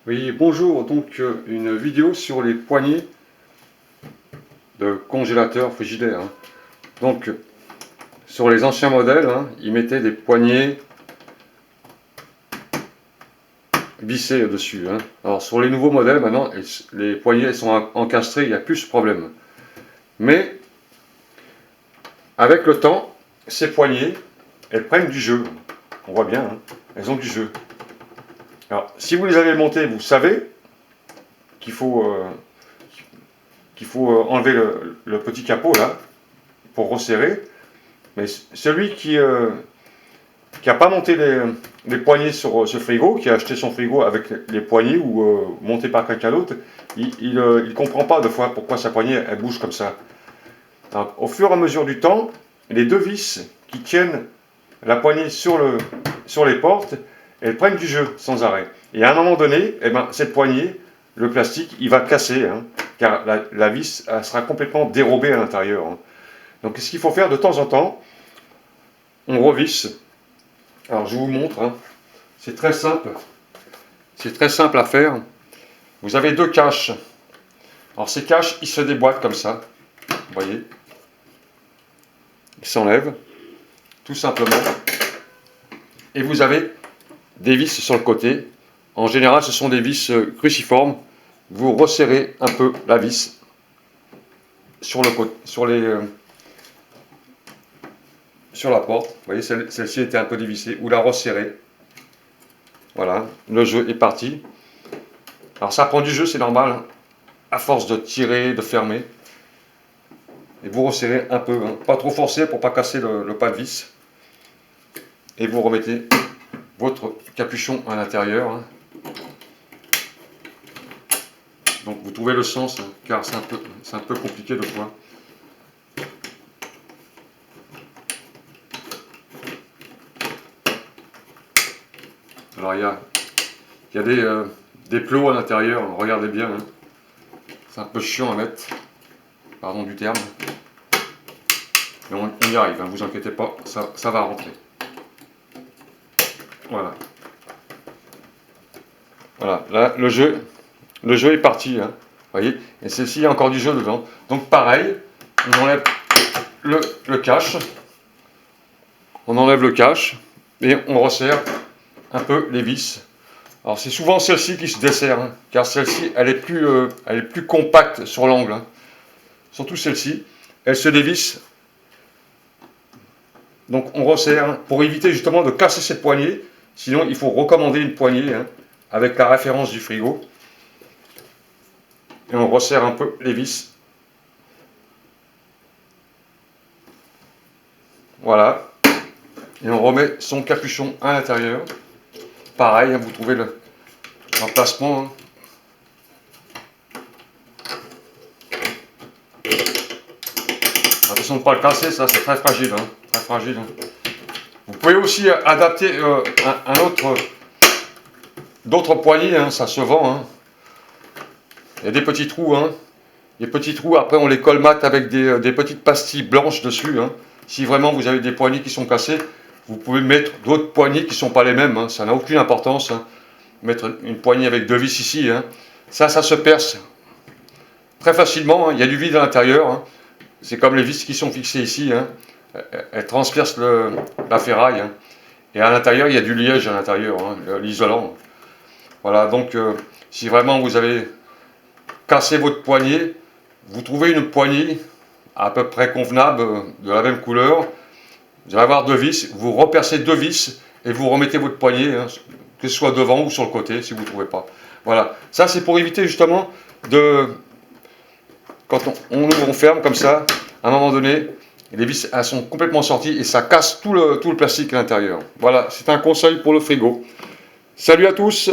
Oui, bonjour, donc une vidéo sur les poignées de congélateur frigidaire. Donc, sur les anciens modèles, ils mettaient des poignées vissées dessus. Alors, sur les nouveaux modèles, maintenant, les poignées sont encastrées, il n'y a plus ce problème. Mais, avec le temps, ces poignées, elles prennent du jeu. On voit bien, elles ont du jeu. Alors, si vous les avez montées, vous savez qu'il faut enlever le petit capot là pour resserrer. Mais celui qui n'a pas monté les poignées sur ce frigo, qui a acheté son frigo avec les poignées ou monté par quelqu'un d'autre, il ne comprend pas de fois pourquoi sa poignée elle bouge comme ça. Donc, au fur et à mesure du temps, les deux vis qui tiennent la poignée sur les portes, elles prennent du jeu sans arrêt. Et à un moment donné, eh ben, cette poignée, le plastique, il va casser, car la vis elle sera complètement dérobée à l'intérieur. Donc ce qu'il faut faire de temps en temps, on revisse. Alors je vous montre, c'est très simple. C'est très simple à faire. Vous avez deux caches. Alors ces caches, ils se déboîtent comme ça. Vous voyez. Ils s'enlèvent. Tout simplement. Et vous avez des vis sur le côté. En général, ce sont des vis cruciformes. Vous resserrez un peu la vis sur le côté, sur la porte. Vous voyez, celle-ci était un peu dévissée. Vous la resserrez. Voilà, le jeu est parti. Alors ça prend du jeu, c'est normal, à force de tirer, de fermer. Et vous resserrez un peu, pas trop forcé pour pas casser le pas de vis. Et vous remettez votre capuchon à l'intérieur. Donc vous trouvez le sens, car c'est un peu compliqué de fois. Alors il y a des plots à l'intérieur, regardez bien. C'est un peu chiant à mettre, pardon du terme. Mais on y arrive, vous inquiétez pas, ça va rentrer. Voilà. Voilà, là le jeu est parti. Vous voyez, et celle-ci, il y a encore du jeu dedans. Donc pareil, on enlève le cache. On enlève le cache et on resserre un peu les vis. Alors c'est souvent celle-ci qui se dessert, car celle-ci, elle est plus compacte sur l'angle. Surtout celle-ci, elle se dévisse. Donc on resserre pour éviter justement de casser cette poignée. Sinon, il faut recommander une poignée avec la référence du frigo. Et on resserre un peu les vis. Voilà. Et on remet son capuchon à l'intérieur. Pareil, vous trouvez l'emplacement. Attention de ne pas le casser, ça c'est très fragile. Très fragile. Vous pouvez aussi adapter d'autres poignées, ça se vend. Il y a des petits trous. Les petits trous, après on les colmate avec des petites pastilles blanches dessus. Si vraiment vous avez des poignées qui sont cassées, vous pouvez mettre d'autres poignées qui ne sont pas les mêmes. Ça n'a aucune importance. Mettre une poignée avec deux vis ici. Ça se perce très facilement. Il y a du vide à l'intérieur. C'est comme les vis qui sont fixées ici. Elles transpercent la ferraille. Et à l'intérieur, il y a du liège à l'intérieur, l'isolant. Voilà, donc si vraiment vous avez cassé votre poignée, vous trouvez une poignée à peu près convenable, de la même couleur. Vous allez avoir deux vis, vous repercez deux vis et vous remettez votre poignée, que ce soit devant ou sur le côté, si vous ne trouvez pas. Voilà, ça c'est pour éviter justement quand on ferme comme ça, à un moment donné, les vis elles sont complètement sorties et ça casse tout le plastique à l'intérieur. Voilà, c'est un conseil pour le frigo. Salut à tous!